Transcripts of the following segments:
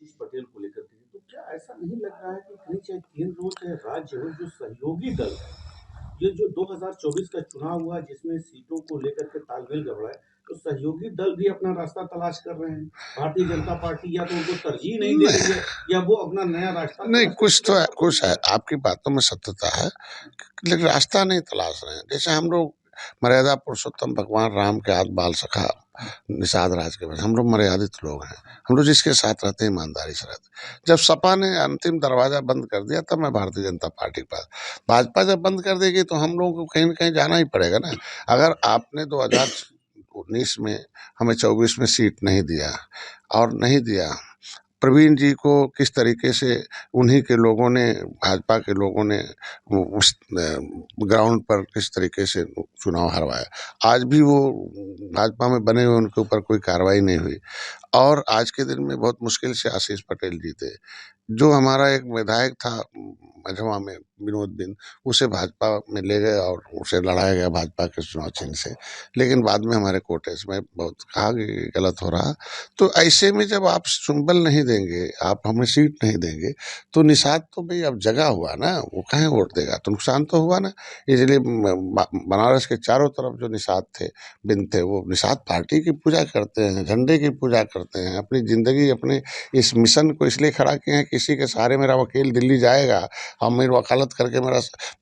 आशीष पटेल को लेकर के, तो क्या ऐसा नहीं लग रहा है कि कहीं चाहे केंद्र हो चाहे राज्य हो, जो सहयोगी दल है, ये जो 2024 का चुनाव हुआ जिसमें सीटों को लेकर के तालमेल गड़बड़ा है, तो सहयोगी दल भी अपना रास्ता तलाश कर रहे हैं। भारतीय जनता पार्टी या तो उनको तरजीह नहीं दे रही नहीं, है या वो अपना नया रास्ता नहीं, तलाश कुछ रही तो है। है, ऐसा कुछ कौन-सा है, है? आपकी बातों में सत्यता है, लेकिन रास्ता नहीं तलाश रहे हैं। जैसे हम लोग मर्यादा पुरुषोत्तम भगवान राम के आदि बाल सखा निषाद राज के बाद हम लोग मर्यादित लोग हैं। हम लोग जिसके साथ रहते हैं ईमानदारी से रहते हैं। जब सपा ने अंतिम दरवाजा बंद कर दिया तब मैं भारतीय जनता पार्टी के पास, भाजपा जब बंद कर देगी तो हम लोगों को कहीं न कहीं जाना ही पड़ेगा ना। अगर आपने 2019 में हमें 24 में सीट नहीं दिया और नहीं दिया, प्रवीण जी को किस तरीके से उन्हीं के लोगों ने, भाजपा के लोगों ने उस ग्राउंड पर किस तरीके से चुनाव हरवाया। आज भी वो भाजपा में बने हुए, उनके ऊपर कोई कार्रवाई नहीं हुई और आज के दिन में बहुत मुश्किल से आशीष पटेल जीते। जो हमारा एक विधायक था मझवा में, विनोद बिंद, उसे भाजपा में ले गए और उसे लड़ाया गया भाजपा के चुनाव चिन्ह से, लेकिन बाद में हमारे कोटेज में बहुत कहा कि गलत हो रहा। तो ऐसे में जब आप सुंबल नहीं देंगे, आप हमें सीट नहीं देंगे, तो निषाद तो भाई अब जगा हुआ ना, वो काहे वोट देगा, तो नुकसान तो हुआ ना। इसलिए बनारस के चारों तरफ जो निषाद थे, बिंद थे, वो निषाद पार्टी की पूजा करते हैं, झंडे की पूजा करते हैं, अपनी जिंदगी अपने इस मिशन को इसलिए खड़ा किए हैं, किसी के सहारे मेरा वकील दिल्ली जाएगा, हम मेरी वकालत करके मेरा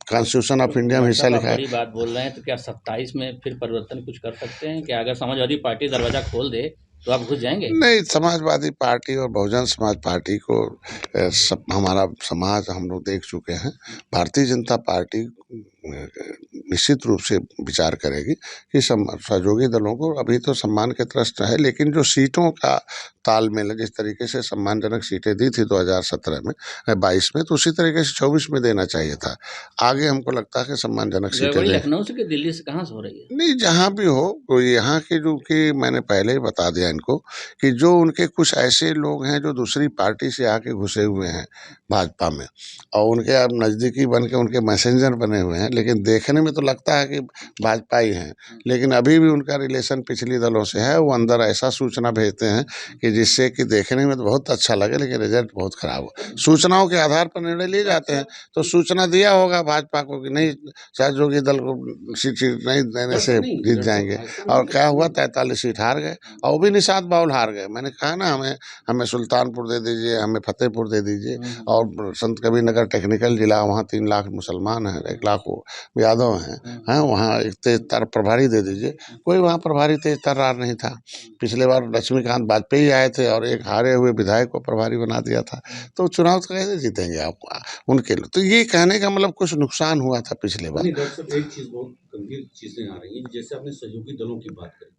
कॉन्स्टिट्यूशन ऑफ इंडिया में भाई हिस्सा साहब, आप लिखा है। बड़ी बात बोल रहे हैं, तो क्या 27 में फिर परिवर्तन कुछ कर सकते हैं क्या? अगर समाजवादी पार्टी दरवाजा खोल दे तो आप घुस जाएंगे? नहीं, समाजवादी पार्टी और बहुजन समाज पार्टी को सब हमारा समाज हम लोग देख चुके हैं। भारतीय जनता पार्टी निश्चित रूप से विचार करेगी कि सहयोगी दलों को अभी तो सम्मान के त्रस्त है, लेकिन जो सीटों का तालमेल है, जिस तरीके से सम्मानजनक सीटें दी थी 2017 में 22 में, तो उसी तरीके से 24 में देना चाहिए था। आगे हमको लगता है कि सम्मानजनक सीटें गड़बड़ी दें। लखनऊ से कि दिल्ली से, कहाँ से हो रही है? नहीं, जहाँ भी हो, तो यहाँ के जो कि मैंने पहले ही बता दिया इनको कि जो उनके कुछ ऐसे लोग हैं जो दूसरी पार्टी से आके घुसे हुए हैं भाजपा में और उनके अब नज़दीकी बन के उनके मैसेंजर बने हुए हैं, लेकिन देखने में तो लगता है कि भाजपा ही हैं, लेकिन अभी भी उनका रिलेशन पिछली दलों से है। वो अंदर ऐसा सूचना भेजते हैं कि जिससे कि देखने में तो बहुत अच्छा लगे, लेकिन रिजल्ट बहुत खराब हो। सूचनाओं के आधार पर निर्णय लिए जाते हैं, तो सूचना दिया होगा भाजपा को कि नहीं, सहयोगी दल को सीट नहीं देने से जीत जाएंगे, और क्या हुआ, 43 सीट हार गए, और वो भी निषाद बाउल हार गए। मैंने कहा ना, हमें हमें सुल्तानपुर दे दीजिए, हमें फतेहपुर दे दीजिए, और संत कबीरनगर टेक्निकल जिला, वहाँ 3 लाख मुसलमान हैं, 1 लाख वो यादव हैं, वहाँ एक तेज तार प्रभारी दे दीजिए। कोई वहाँ प्रभारी तेज तर्रार नहीं था। पिछले बार लक्ष्मीकांत वाजपेयी आए थे और एक हारे हुए विधायक को प्रभारी बना दिया था, तो चुनाव तो कैसे जीतेंगे आप उनके लिए? तो ये कहने का मतलब कुछ नुकसान हुआ था पिछले बार। नहीं डॉक्टर साहब, एक चीज़ बहुत गंभीर चीज़ें आ रही हैं, जैसे आपने सहयोगी दलों की बात करी,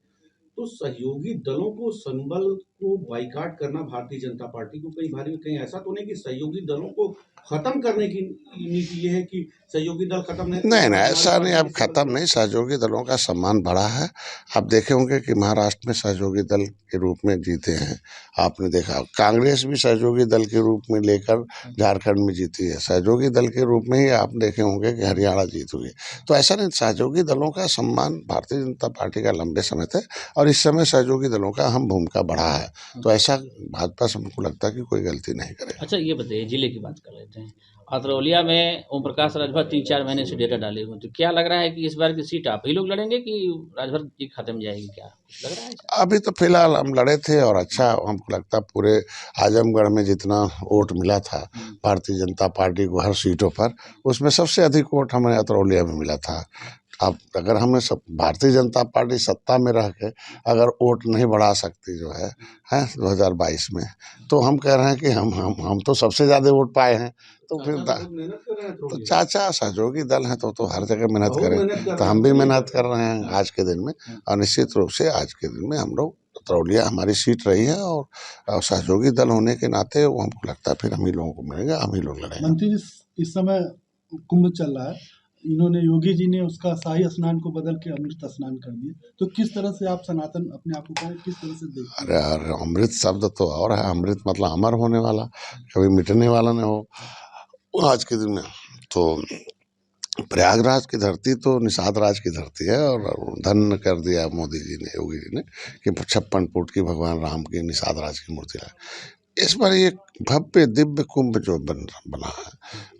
तो सहयोगी दलों को संबल को बाइकआउट करना भारतीय जनता पार्टी को कहीं ऐसा तो नहीं कि सहयोगी दलों को खत्म करने की नीति ये है कि सहयोगी दल खत्म नहीं नहीं, नहीं, ऐसा नहीं, अब खत्म नहीं, सहयोगी दलों का सम्मान बढ़ा है। आप देखे होंगे कि महाराष्ट्र में सहयोगी दल के रूप में जीते हैं। आपने देखा कांग्रेस भी सहयोगी दल के रूप में लेकर झारखंड में जीती है। सहयोगी दल के रूप में ही आप देखे होंगे कि हरियाणा जीत हुई। तो ऐसा नहीं, सहयोगी दलों का सम्मान भारतीय जनता पार्टी का लंबे समय से, और इस समय सहयोगी दलों का अहम भूमिका बढ़ा है। तो ऐसा भाजपा से हमको लगता है कि कोई गलती नहीं करेगा। अच्छा, ये बताइए, जिले की बात कर लेते हैं। अतरौलिया में ओम प्रकाश राजभर 3-4 महीने से डेटा डाले हुए, तो क्या लग रहा है कि इस बार की सीट आप ही लोग लड़ेंगे कि राजभर की खत्म जाएगी? क्या कुछ लग रहा है ऐसा? अभी तो फिलहाल हम लड़े थे और अच्छा हमको लगता है पूरे आजमगढ़ में जितना वोट मिला था भारतीय जनता पार्टी को हर सीटों पर, उसमें सबसे अधिक वोट हमें अतरौलिया में मिला था। अब अगर हमें सब भारतीय जनता पार्टी सत्ता में रह के अगर वोट नहीं बढ़ा सकती जो है 2022 में, तो हम कह रहे हैं कि हम तो सबसे ज़्यादा वोट पाए हैं। तो फिर मेहनत कर रहे हैं तो अतरौलिया चाचा सहयोगी दल हैं तो हर जगह मेहनत बहुत करें, मेहनत कर तो रहे हैं, हम भी बताइए मेहनत क्या कर रहे हैं आज के दिन में। और निश्चित रूप से आज के दिन में हम लोग अतरौलिया हमारी सीट रही है, और सहयोगी दल होने के नाते वो हमको लगता है फिर हम ही लोगों को मिलेगा, हम ही लोग लड़ेंगे। मंत्री जी, इस समय कुंभ चल रहा है, इन्होंने, योगी जी ने उसका शाही स्नान को बदल के अमृत स्नान कर दिया, तो किस तरह से आप सनातन अपने आप को किस तरह से देखते अरे हैं? यार, अमृत शब्द तो और है, अमृत मतलब अमर होने वाला, कभी मिटने वाला नहीं हो। आज के दिन में तो प्रयागराज की धरती तो निषाद राज की धरती है, और धन्य कर दिया मोदी जी ने, योगी जी ने, कि 56 फुट की भगवान राम की निषाद राज की मूर्ति है। इस बार ये भव्य दिव्य कुंभ जो बना है,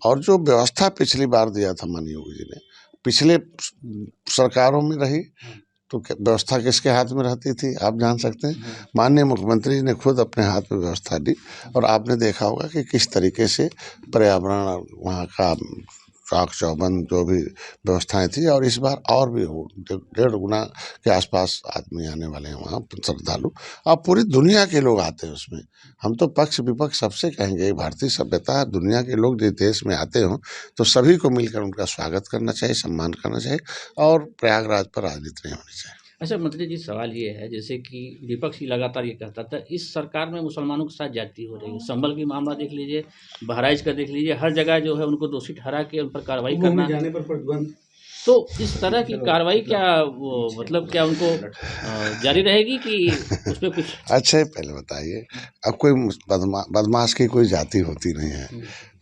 और जो व्यवस्था पिछली बार दिया था माननीय योगी जी ने, पिछले सरकारों में रही तो व्यवस्था किसके हाथ में रहती थी आप जान सकते हैं। माननीय मुख्यमंत्री जी ने खुद अपने हाथ में व्यवस्था दी, और आपने देखा होगा कि किस तरीके से पर्यावरण, वहाँ का चाक चौबंद जो भी व्यवस्थाएं थी, और इस बार और भी 1.5 गुना के आसपास आदमी आने वाले हैं वहाँ श्रद्धालु। अब पूरी दुनिया के लोग आते हैं उसमें। हम तो पक्ष विपक्ष सबसे कहेंगे, भारतीय सभ्यता, दुनिया के लोग जिस देश में आते हों तो सभी को मिलकर उनका स्वागत करना चाहिए, सम्मान करना चाहिए, और प्रयागराज पर राजनीति नहीं होनी चाहिए। अच्छा मंत्री जी, सवाल ये है, जैसे कि विपक्ष ही लगातार ये कहता था इस सरकार में मुसलमानों के साथ ज्यादती हो रही है। संभल की मामला देख लीजिए, बहराइच का देख लीजिए, हर जगह जो है उनको दोषी ठहरा के उन पर कार्रवाई करना। जाने पर प्रतिबंध। तो इस तरह की कार्रवाई क्या मतलब क्या उनको जारी रहेगी कि उस पर कुछ? अच्छा, पहले बताइए, अब कोई बदमाश की कोई जाति होती नहीं है,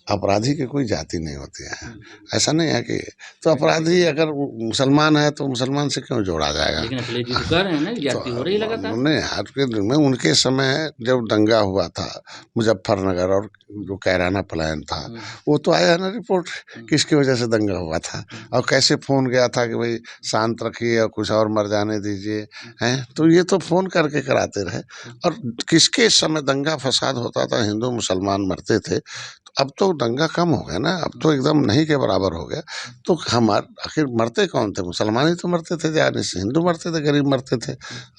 अपराधी की कोई जाति नहीं होती है, ऐसा नहीं है कि तो अपराधी अगर मुसलमान है तो मुसलमान से क्यों जोड़ा जाएगा। लेकिन अखिलेश जी तो कह रहे हैं ना कि जाति हो रही है लगातार। नहीं, आज के दिन में उनके समय जब दंगा हुआ था मुजफ्फरनगर और जो कैराना पलायन था, वो तो आया ना रिपोर्ट किसकी वजह से दंगा हुआ था, और कैसे फोन गया था कि भाई शांत रखिए और कुछ और मर जाने दीजिए, हैं। तो ये तो फोन करके कराते रहे, और किसके समय दंगा फसाद होता था, हिंदू मुसलमान मरते थे। अब तो दंगा कम हो गया ना, अब तो एकदम नहीं के बराबर हो गया। तो आखिर मरते कौन थे, मुसलमान ही तो मरते थे, जाने से हिंदू मरते थे, गरीब मरते थे।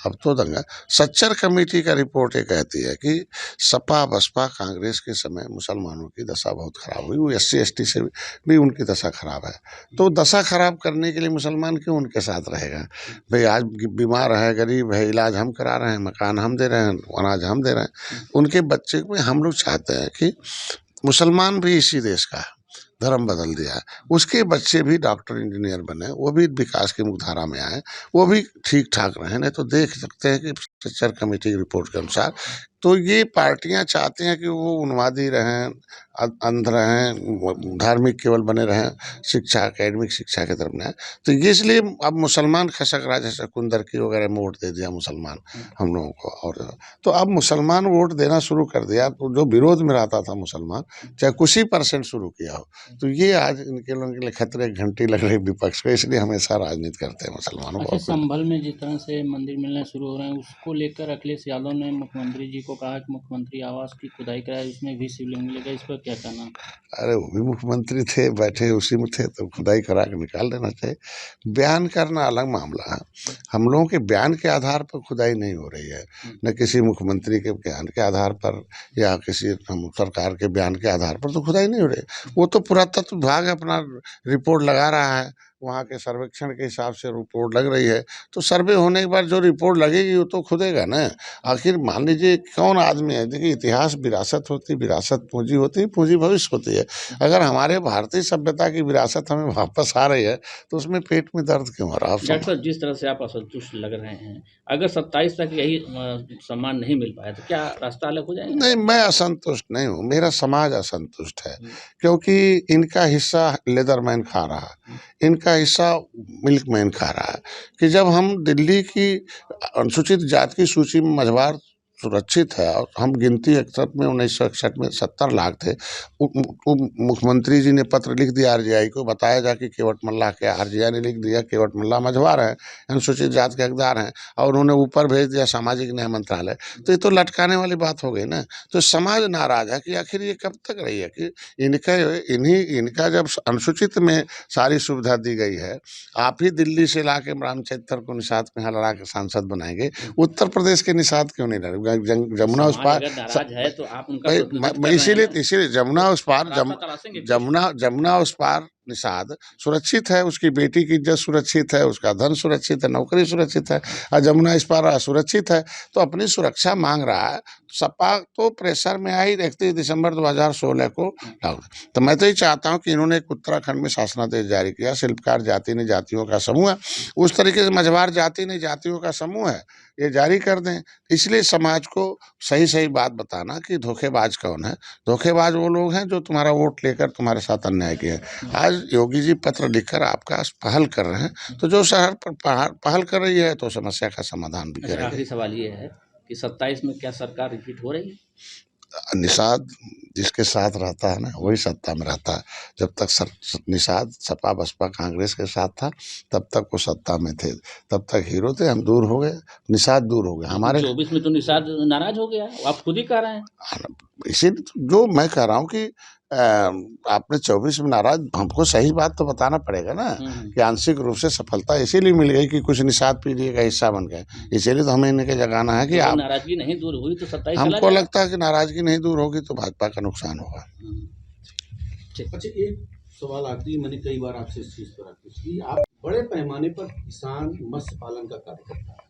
अब तो दंगा। सच्चर कमेटी का रिपोर्ट ये कहती है कि सपा बसपा कांग्रेस के समय मुसलमानों की दशा बहुत खराब हुई, वो SC ST से भी उनकी दशा खराब है। तो दशा खराब करने के लिए मुसलमान क्यों उनके साथ रहेगा। भाई आज बीमार है, गरीब है, इलाज हम करा रहे हैं, मकान हम दे रहे हैं, अनाज हम दे रहे हैं, उनके बच्चे को हम लोग चाहते हैं कि मुसलमान भी इसी देश का है, धर्म बदल दिया है, उसके बच्चे भी डॉक्टर इंजीनियर बने, वो भी विकास की मुख्यधारा में आए, वो भी ठीक ठाक रहे। नहीं तो देख सकते हैं कि सच्चर कमेटी की रिपोर्ट के अनुसार तो ये पार्टियां चाहती हैं कि वो उन्मादी रहें, अंध रहें, धार्मिक केवल बने रहें, शिक्षा एकेडमिक शिक्षा की तरफ न। तो ये इसलिए अब मुसलमान खसक रहा, जैसे कुंदरकी वगैरह में वोट दे दिया मुसलमान हम लोगों को, और तो अब मुसलमान वोट देना शुरू कर दिया। तो जो विरोध में रहता था मुसलमान, चाहे कुछ ही % शुरू किया हो, तो ये आज इनके लोगों के लिए खतरे की घंटी लग रही विपक्ष को, इसलिए हमेशा राजनीति करते हैं मुसलमानों अच्छा, को। संभल में जिस तरह से मंदिर मिलने शुरू हो रहे हैं, उसको लेकर अखिलेश यादव ने मुख्यमंत्री जी को कहा कि मुख्यमंत्री आवास की खुदाई कराए, उसमें भी शिवलिंग मिलेगा, इस पर क्या कहना? अरे वो भी मुख्यमंत्री थे, बैठे उसी में थे, तो खुदाई करा के निकाल देना चाहिए। बयान करना अलग मामला है, हम लोगों के बयान के आधार पर खुदाई नहीं हो रही है, न किसी मुख्यमंत्री के बयान के आधार पर या किसी सरकार के बयान के आधार पर तो खुदाई नहीं हो रही है। वो तो पुरातत्व विभाग अपना रिपोर्ट लगा रहा है, वहाँ के सर्वेक्षण के हिसाब से रिपोर्ट लग रही है, तो सर्वे होने के बाद जो रिपोर्ट लगेगी वो तो खुदेगा ना। आखिर मान लीजिए कौन आदमी है, देखिए इतिहास विरासत होती, विरासत पूंजी होती, पूंजी भविष्य होती है। अगर हमारे भारतीय सभ्यता की विरासत हमें वापस आ रही है तो उसमें पेट में दर्द क्यों हो रहा है। डॉक्टर साहब, जिस तरह से आप असंतुष्ट लग रहे हैं, अगर 27 तक यही सम्मान नहीं मिल पाया तो क्या रास्ता अलग हो जाएगा? नहीं, मैं असंतुष्ट नहीं हूँ, मेरा समाज असंतुष्ट है, क्योंकि इनका हिस्सा लेदरमैन खा रहा है, इनका हिस्सा मिल्कमैन खा रहा है। कि जब हम दिल्ली की अनुसूचित जाति की सूची में मझवार सुरक्षित है, और हम गिनती 61 में 1961 में 70 लाख थे, मुख्यमंत्री जी ने पत्र लिख दिया RGI को, बताया जा कि केवट मल्ला के, RGI ने लिख दिया केवट मल्ला मझवार है, अनुसूचित जाति के हकदार हैं, और उन्होंने ऊपर भेज दिया सामाजिक न्याय मंत्रालय। तो ये तो लटकाने वाली बात हो गई ना। तो समाज नाराज है कि आखिर ये कब तक रही है कि इनका जब अनुसूचित में सारी सुविधा दी गई है, आप ही दिल्ली से ला के रामचरित्र को निषाद में यहाँ लड़ा के सांसद बनाएंगे, उत्तर प्रदेश के निषाद क्यों नहीं लड़े। जमुना उस पार नाराज है तो आप उनका इसीलिए जमुना उस पार जमुना उस पार निषाद सुरक्षित है, उसकी बेटी की इज्जत सुरक्षित है, उसका धन सुरक्षित है, नौकरी सुरक्षित है, और जमुना इस पार असुरक्षित है, तो अपनी सुरक्षा मांग रहा है। सपा तो प्रेशर में आई 31 दिसंबर 2016 को लागू। तो मैं तो ये चाहता हूँ कि इन्होंने एक उत्तराखंड में शासनादेश जारी किया, शिल्पकार जाति ने जातियों का समूह है, उस तरीके से मझवार जाति ने जातियों का समूह है, ये जारी कर दें। इसलिए समाज को सही सही बात बताना कि धोखेबाज कौन है। धोखेबाज वो लोग हैं जो तुम्हारा वोट लेकर तुम्हारे साथ अन्याय किए। आज योगी जी पत्र लिखकर आपका पहल कर रहे हैं, तो जो शहर पर पहल कर रही है तो समस्या का समाधान भी करेगी। आखिरी सवाल ये है कि 27 में क्या सरकार रिपीट हो रही है? निषाद जिसके साथ रहता है ना वही सत्ता में रहता है। जब तक निषाद सपा बसपा कांग्रेस के साथ था तब तक वो सत्ता में थे, तब तक हीरो थे। हम दूर हो गए, निषाद दूर हो गए हमारे। 24 में तो निषाद नाराज हो गया, आप खुद ही कह रहे हैं। इसीलिए तो जो मैं कह रहा हूँ कि आपने 24 में नाराज, हमको सही बात तो बताना पड़ेगा ना कि आंशिक रूप से सफलता इसीलिए मिल गई कि कुछ निषाद पीढ़ी का हिस्सा बन गए। इसीलिए तो हमें इनके जगाना है कि आप, नाराजगी नहीं दूर हुई तो 27 हमको लगता है कि नाराजगी नहीं दूर होगी तो भाजपा का नुकसान होगा। अच्छा, एक सवाल आखिरी, मैंने कई बार आपसे इस चीज पर पूछी कि आप बड़े पैमाने पर किसान मत्स्य पालन का कार्य करता है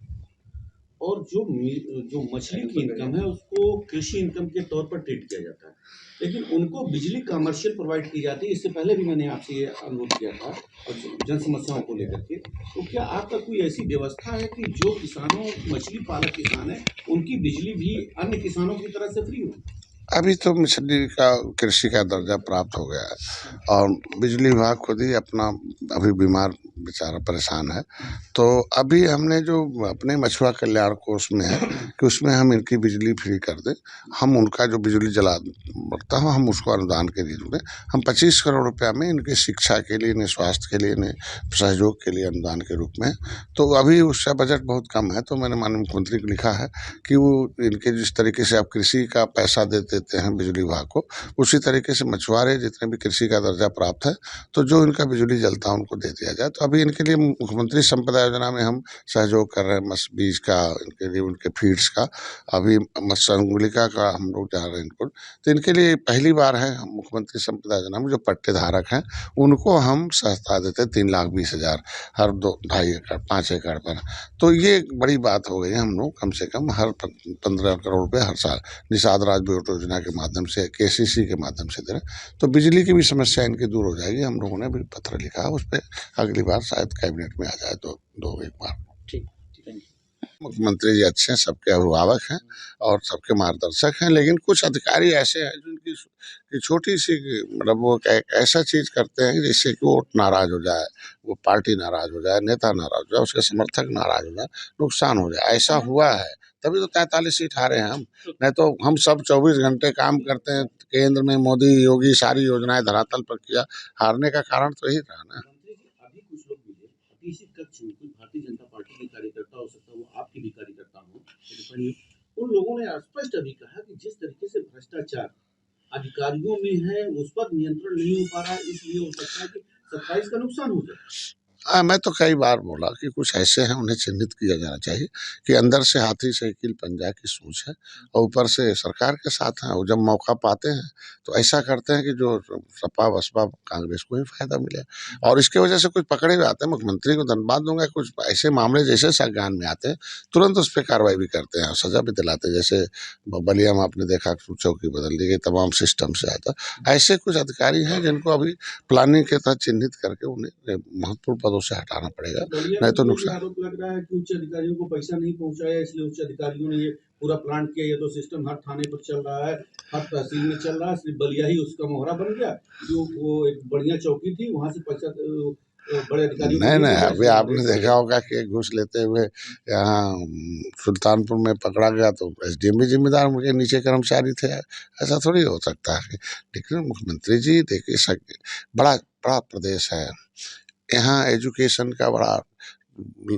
और जो मछली की इनकम है उसको कृषि इनकम के तौर पर ट्रीट किया जाता है, लेकिन उनको बिजली कमर्शियल प्रोवाइड की जाती है। इससे पहले भी मैंने आपसे ये अनुरोध किया था और जन समस्याओं को लेकर के, तो क्या आपका कोई ऐसी व्यवस्था है कि जो किसानों, मछली पालक किसान है, उनकी बिजली भी अन्य किसानों की तरह से फ्री हो? अभी तो मछली का कृषि का दर्जा प्राप्त हो गया है और बिजली विभाग खुद ही अपना अभी बीमार बेचारा परेशान है। तो अभी हमने जो अपने मछुआ कल्याण कोष में है कि उसमें हम इनकी बिजली फ्री कर दें। हम उनका जो बिजली जला बढ़ता है हम उसको अनुदान के लिए दें। हम 25 करोड़ रुपया में इनकी शिक्षा के लिए, इन्हें स्वास्थ्य के लिए, इन्हें सहयोग के लिए अनुदान के रूप में। तो अभी उसका बजट बहुत कम है, तो मैंने माननीय मुख्यमंत्री को लिखा है कि वो इनके जिस तरीके से आप कृषि का पैसा देते हैं बिजली विभाग को, उसी तरीके से मछुआरे जितने भी कृषि का दर्जा प्राप्त है तो जो इनका बिजली जलता है उनको दे दिया जाए। तो अभी इनके लिए मुख्यमंत्री संपदा योजना में हम सहयोग कर रहे हैं, मत्स्य बीज का, इनके लिए उनके फीड्स का, अभी मत्स्य अंगुलिका का हम लोग जा रहे हैं इनको। तो इनके लिए पहली बार है मुख्यमंत्री संपदा योजना में जो पट्टे धारक हैं उनको हम सहायता देते हैं 3,20,000 हर 2-2.5 एकड़ 5 एकड़ पर। तो ये बड़ी बात हो गई है। हम लोग कम से कम हर 15 करोड़ रुपये हर साल निषाद राज बोट योजना के माध्यम से, KCC के माध्यम से दे रहे हैं। तो बिजली की भी समस्या इनकी दूर हो जाएगी। हम लोगों ने भी पत्र लिखा है, उस पर अगली बार शायद कैबिनेट में आ जाए तो एक बार। ठीक, मुख्यमंत्री जी अच्छे हैं, सबके अभिभावक हैं और सबके मार्गदर्शक हैं, लेकिन कुछ अधिकारी ऐसे हैं जिनकी छोटी सी मतलब वो ऐसा चीज करते हैं जिससे कि वो नाराज हो जाए, वो पार्टी नाराज हो जाए, नेता नाराज हो जाए, उसके समर्थक नाराज हो जाए, नुकसान हो जाए। ऐसा हुआ है, तभी तो 43 सीट हारे हैं हम। नहीं तो हम सब 24 घंटे काम करते हैं, केंद्र में मोदी योगी सारी योजनाएं धरातल पर किया, हारने का कारण तो यही रहा ना। अभी कुछ लोग मिले इसी कक्ष में, कुछ भारतीय जनता पार्टी के कार्यकर्ता, हो सकता है वो आपके भी कार्यकर्ता हो, उन लोगों ने स्पष्ट अभी कहा कि जिस तरीके से भ्रष्टाचार अधिकारियों में है उस पर नियंत्रण नहीं हो पा रहा है, इसलिए हो सकता है कि 27 का नुकसान हो जाए। मैं तो कई बार बोला कि कुछ ऐसे हैं उन्हें चिन्हित किया जाना चाहिए कि अंदर से हाथी से कील पंजा की सोच है और ऊपर से सरकार के साथ हैं। और जब मौका पाते हैं तो ऐसा करते हैं कि जो सपा बसपा कांग्रेस को ही फायदा मिले और इसके वजह से कुछ पकड़े हुए आते हैं। मुख्यमंत्री को धन्यवाद दूंगा, कुछ ऐसे मामले जैसे संज्ञान में आते हैं तुरंत उस पर कार्रवाई भी करते हैं और सजा भी दिलाते हैं। जैसे बलिया में आपने देखा चौकी बदल दी गई, तमाम सिस्टम से आता। ऐसे कुछ अधिकारी हैं जिनको अभी प्लानिंग के तहत चिन्हित करके उन्हें महत्वपूर्ण पदों से हटाना पड़ेगा, नहीं तो नुकसान। आरोप लग रहा है कि उच्च अधिकारियों को पैसा नहीं पहुंचाया, इसलिए उच्च अधिकारियों ने ये पूरा प्लान किया। ये तो सिस्टम हर थाने पर चल रहा है, हर तहसील में चल रहा है, सिर्फ बलिया ही उसका मोहरा बन गया। जो वो एक बढ़िया चौकी थी वहां से पैसा बड़े अधिकारियों नहीं, अभी आपने देखा होगा कि घूस लेते हुए यहाँ सुल्तानपुर में पकड़ा गया तो SDM भी जिम्मेदार, उनके नीचे कर्मचारी थे। ऐसा थोड़ी हो सकता है। लेकिन मुख्यमंत्री जी देखिए, बड़ा बड़ा प्रदेश है, यहाँ एजुकेशन का बड़ा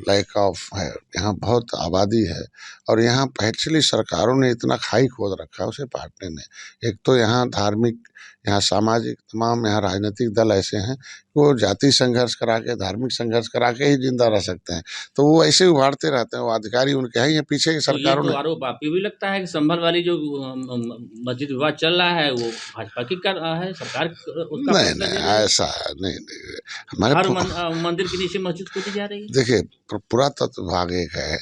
लैक ऑफ है, यहाँ बहुत आबादी है और यहाँ पिछली सरकारों ने इतना खाई खोद रखा है उसे पाटने में। एक तो यहाँ धार्मिक, यहाँ सामाजिक, तमाम यहाँ राजनीतिक दल ऐसे हैं वो जाति संघर्ष करा के, धार्मिक संघर्ष करा के ही जिंदा रह सकते हैं। तो वो ऐसे उभारते रहते हैं, वो अधिकारी उनके हैं। ये पीछे की सरकारों ने आरोप आप भी लगता है कि संभल वाली जो मस्जिद विवाद चल रहा है वो भाजपा की कर रहा है, सरकार उसका नहीं ऐसा नहीं, हमारे मंदिर के नीचे मस्जिद खोदी जा रही है। देखिए, पुरातत्व विभाग एक है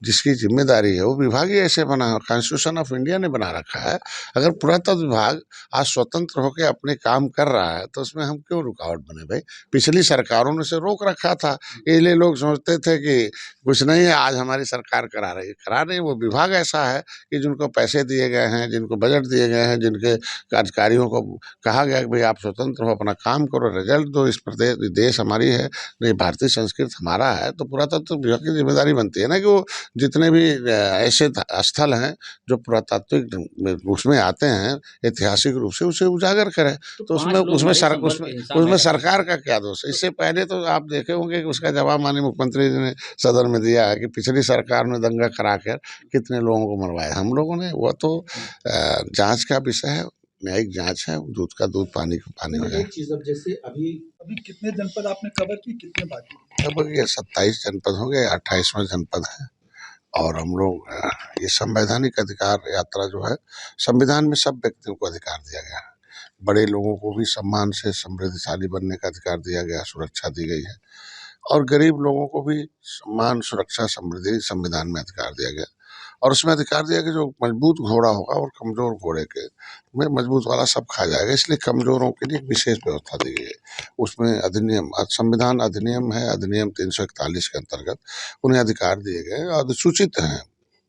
जिसकी जिम्मेदारी है, वो विभाग ही ऐसे बना है, कॉन्स्टिट्यूशन ऑफ इंडिया ने बना रखा है। अगर पुरातत्व विभाग आज स्वतंत्र स्वतंत्र होकर अपने काम कर रहा है तो उसमें हम क्यों रुकावट बने भाई। पिछली सरकारों ने से रोक रखा था, इसलिए लोग सोचते थे कि कुछ नहीं है, आज हमारी सरकार करा रही है। करा नहीं, वो विभाग ऐसा है कि जिनको पैसे दिए गए हैं, जिनको बजट दिए गए हैं, जिनके अधिकारियों को कहा गया कि भाई आप स्वतंत्र हो, अपना काम करो, रिजल्ट दो, इस प्रदेश देश हमारी है, ये भारतीय संस्कृति हमारा है, तो पुरातत्व विभाग की जिम्मेदारी बनती है ना कि वो जितने भी ऐसे स्थल हैं जो पुरातात्विक उसमें आते हैं ऐतिहासिक रूप से, उसे उजागर करें। तो उसमें उसमें सरकार का क्या दोष है। इससे पहले तो आप देखे होंगे कि उसका जवाब माननीय मुख्यमंत्री जी ने सदन में दिया है कि पिछली सरकार ने दंगा करा कर कितने लोगों को मरवाया। हम लोगों ने, वो तो जांच का विषय है, न्यायिक जांच है, दूध का दूध पानी का पानी हो जाए। एक चीज, अब जैसे अभी कितने जनपद आपने कवर की, कितने बाकी? लगभग ये 27 जनपद हो गए, 28वां जनपद है। और हम लोग ये संवैधानिक अधिकार यात्रा जो है, संविधान में सब व्यक्तियों को अधिकार दिया गया है। बड़े लोगों को भी सम्मान से समृद्धशाली बनने का अधिकार दिया गया, सुरक्षा दी गई है, और गरीब लोगों को भी सम्मान, सुरक्षा, समृद्धि संविधान में अधिकार दिया गया। और उसमें अधिकार दिया कि जो मजबूत घोड़ा होगा और कमजोर घोड़े के में मजबूत वाला सब खा जाएगा, इसलिए कमजोरों के लिए विशेष व्यवस्था दी गई है। उसमें अधिनियम, संविधान अधिनियम है, अधिनियम 341 के अंतर्गत उन्हें अधिकार दिए गए, अधिसूचित हैं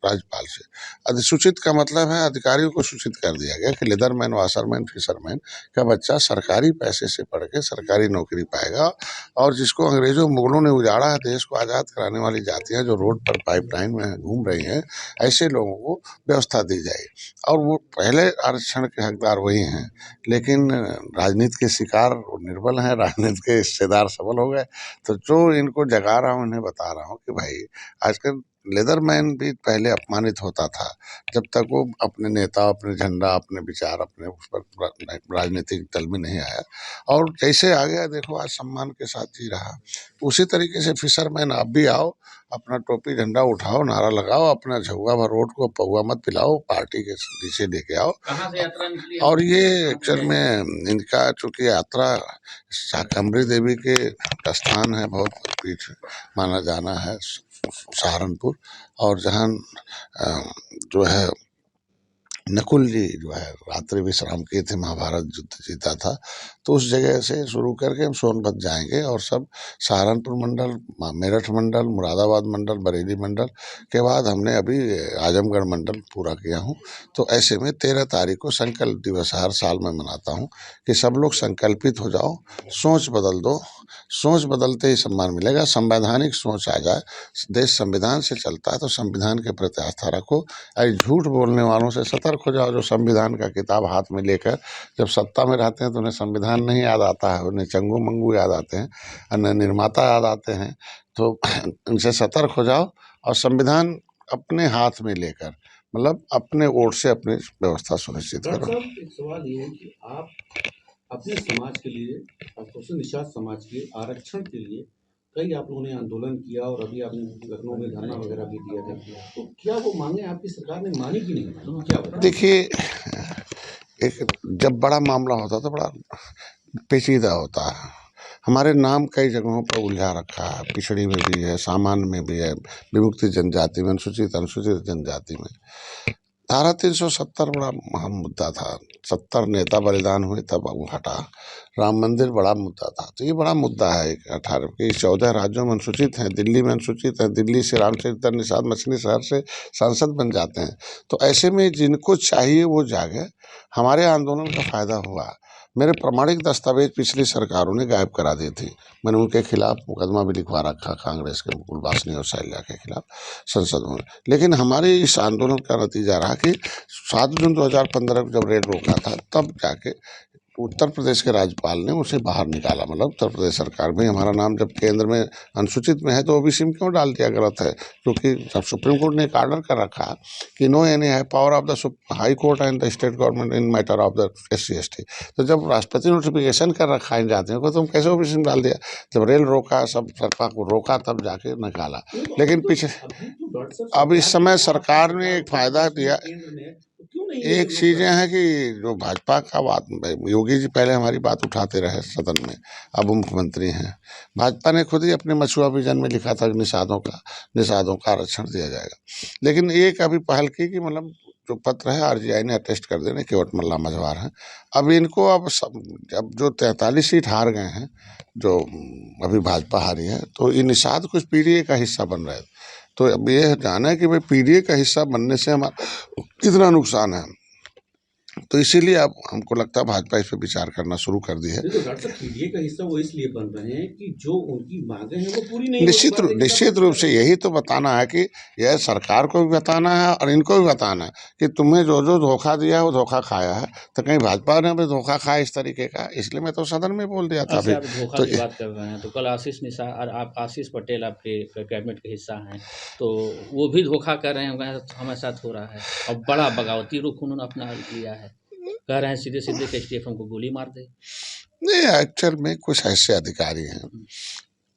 राज्यपाल से। अधिसूचित का मतलब है अधिकारियों को सूचित कर दिया गया कि लेदरमैन, वाशरमैन, फिशरमैन का बच्चा सरकारी पैसे से पढ़ के सरकारी नौकरी पाएगा। और जिसको अंग्रेजों मुगलों ने उजाड़ा है, देश को आज़ाद कराने वाली जातियाँ जो रोड पर पाइपलाइन में घूम रही हैं, ऐसे लोगों को व्यवस्था दी जाएगी। और वो पहले आरक्षण के हकदार वही हैं, लेकिन राजनीति के शिकार निर्बल हैं, राजनीति के हिस्सेदार सबल हो गए। तो जो इनको जगा रहा हूँ, उन्हें बता रहा हूँ कि भाई आजकल लेदरमैन भी पहले अपमानित होता था जब तक वो अपने नेता, अपने झंडा, अपने विचार, अपने उस पर राजनीतिक दल में नहीं आया। और जैसे आ गया देखो आज सम्मान के साथ जी रहा। उसी तरीके से फिशरमैन आप भी आओ, अपना टोपी झंडा उठाओ, नारा लगाओ, अपना झुग्गा भर रोड को पौवा मत पिलाओ, पार्टी के नीचे लेके आओ। कहाँ से यात्रा निकली? और ये एक्चुअल में इनका चूंकि यात्रा शाकंभरी देवी के स्थान है, बहुत पीठ माना जाना है सहारनपुर, और जहाँ जो है नकुल जी जो है रात्रि विश्राम किए थे, महाभारत युद्ध जीता था, तो उस जगह से शुरू करके हम सोनभद्र जाएंगे और सब सहारनपुर मंडल, मेरठ मंडल, मुरादाबाद मंडल, बरेली मंडल के बाद हमने अभी आजमगढ़ मंडल पूरा किया हूँ। तो ऐसे में 13 तारीख को संकल्प दिवस हर साल मैं मनाता हूँ कि सब लोग संकल्पित हो जाओ, सोच बदल दो, सोच बदलते ही सम्मान मिलेगा। संवैधानिक सोच आ जाए, देश संविधान से चलता है तो संविधान के प्रति आस्था रखो। ऐसे झूठ बोलने वालों से सतर्क हो जाओ, जो संविधान का किताब हाथ में लेकर जब सत्ता में रहते हैं तो उन्हें संविधान नहीं याद आता है, उन्हें चंगू मंगू याद आते हैं, अन्य निर्माता याद आते हैं। तो उनसे सतर्क हो जाओ और संविधान अपने हाथ में लेकर, मतलब अपने वोट से अपनी व्यवस्था सुनिश्चित डॉक्टर करो। साहब, एक सवाल ये है कि आप अपने समाज के लिए, खासतौर से निषाद समाज के आरक्षण के लिए कई आप लोगों ने आंदोलन किया और अभी आपने लखनऊ में धरना वगैरह भी दिया था, तो क्या वो मांगे आपकी सरकार ने मानी कि नहीं मानी, क्या बताएं? देखिए, एक जब बड़ा मामला होता तो बड़ा पेचीदा होता है। हमारे नाम कई जगहों पर उलझा रखा है, पिछड़ी में भी है, सामान्य में भी है, विमुक्ति जनजाति में, अनुसूचित जनजाति में। धारा 370 बड़ा अहम मुद्दा था, 70 नेता बलिदान हुए तब वो हटा। राम मंदिर बड़ा मुद्दा था, तो ये बड़ा मुद्दा है। 14 राज्यों में अनुसूचित हैं, दिल्ली में अनुसूचित है, दिल्ली से रामचरित्र निषाद मछली शहर से सांसद बन जाते हैं। तो ऐसे में जिनको चाहिए वो जागे। हमारे आंदोलन का फायदा हुआ, मेरे प्रमाणिक दस्तावेज पिछली सरकारों ने गायब करा दी थी, मैंने उनके खिलाफ मुकदमा भी लिखवा रखा, कांग्रेस के मुकुल वासनी और शैल्या के खिलाफ संसद में। लेकिन हमारे इस आंदोलन का नतीजा रहा कि 7 जून 2015 को जब रेल रोका था, तब जाके उत्तर प्रदेश के राज्यपाल ने उसे बाहर निकाला। मतलब उत्तर प्रदेश सरकार में हमारा नाम जब केंद्र में अनुसूचित में है तो ओबीसी में क्यों डाल दिया, गलत है। क्योंकि जब सुप्रीम कोर्ट ने एक ऑर्डर कर रखा कि नो एनी है power of the high court and the state government in matter of the SC ST, तो जब राष्ट्रपति नोटिफिकेशन कर रखा है इन जातियों को, तो हम कैसे ओबीसी में डाल दिया। जब रेल रोका, सब सरकार को रोका, तब जाके निकाला। लेकिन पीछे अब इस समय सरकार ने एक फायदा दिया। एक चीजें हैं कि जो भाजपा का बात, योगी जी पहले हमारी बात उठाते रहे सदन में, अब मुख्यमंत्री हैं। भाजपा ने खुद ही अपने मछुआ विजन में लिखा था कि निषादों का आरक्षण दिया जाएगा। लेकिन एक अभी पहल की कि मतलब जो पत्र है आरजीआई ने अटेस्ट कर देने केवट मल्ला मझवार हैं। अब इनको अब जो 43 सीट हार गए हैं, जो अभी भाजपा हारी है, तो ये निषाद कुछ पीडीए का हिस्सा बन रहे हैं। तो अब ये जाना है कि भाई पीडीए का हिस्सा बनने से हमारा कितना नुकसान है। तो इसीलिए अब हमको लगता है भाजपा इस पर विचार करना शुरू कर दी है। नहीं तो डॉक्टर साहब पीडीए का हिस्सा वो इसलिए बन रहे हैं कि जो उनकी मांगे हैं वो पूरी नहीं हो पा रही। निश्चित रूप से यही तो बताना है कि यह सरकार को भी बताना है और इनको भी बताना है कि तुम्हें जो जो धोखा दिया है वो धोखा खाया है। तो कहीं भाजपा ने भी धोखा खाया इस तरीके का, इसलिए मैं तो सदन में बोल दिया था अच्छा, अभी। आप धोखा तो की बात कर रहे हैं तो कल आप आशीष पटेल आपके कैबिनेट के हिस्सा हैं, तो वो भी धोखा कर रहे हैं, हमारे साथ हो रहा है और बड़ा बगावती रुख उन्होंने अपना लिया है, कह रहे हैं सीधे सीधे कि एसटीएफ को गोली मार दे। नहीं, एक्चुअल में कुछ ऐसे अधिकारी हैं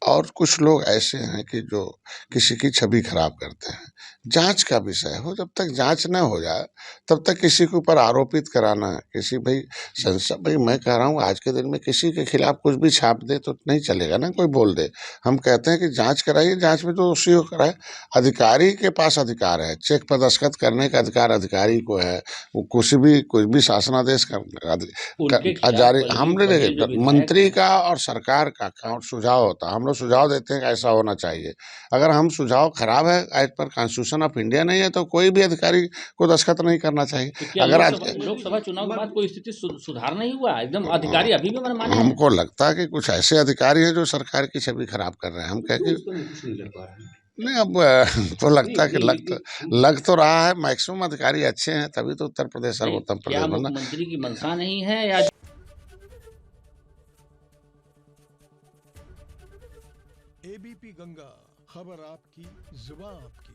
और कुछ लोग ऐसे हैं कि जो किसी की छवि खराब करते हैं। जांच का विषय हो, जब तक जांच न हो जाए तब तक किसी के ऊपर आरोपित कराना, किसी भाई मैं कह रहा हूँ आज के दिन में किसी के खिलाफ कुछ भी छाप दे तो नहीं चलेगा ना, कोई बोल दे। हम कहते हैं कि जांच कराइए, जांच में तो दोषी हो कराए। अधिकारी के पास अधिकार है, चेक पर दस्तखत करने का अधिकार अधिकारी को है। वो कुछ भी शासनादेश उनके खिलाफ जारी बल्कि हमने बघेल जो देखे विधायक मंत्री हैं, का और सरकार का सुझाव होता है। हम लोग सुझाव देते हैं कि ऐसा होना चाहिए। अगर हम सुझाव खराब है, as per constitution of India नहीं है, तो कोई भी अधिकारी को दस्तखत नहीं करना चाहिए। तो क्या अगर आज लोकसभा चुनाव के बाद कोई स्थिति सुधार नहीं हुआ? एकदम अधिकारी अभी भी मनमाने हैं। हमको लगता है कि कुछ ऐसे अधिकारी हैं जो सरकार की छवि खराब कर रहे हैं। हम कह के कुछ नहीं लग पा रहा है। नहीं, अब तो लगता है कि लग तो रहा है मैक्सिमम अधिकारी अच्छे हैं, तभी तो उत्तर प्रदेश नहीं, सर्वोत्तम क्या प्रदेश बना। मुख्यमंत्री की मंशा नहीं है या एबीपी गंगा, खबर आपकी, जुबान आपकी।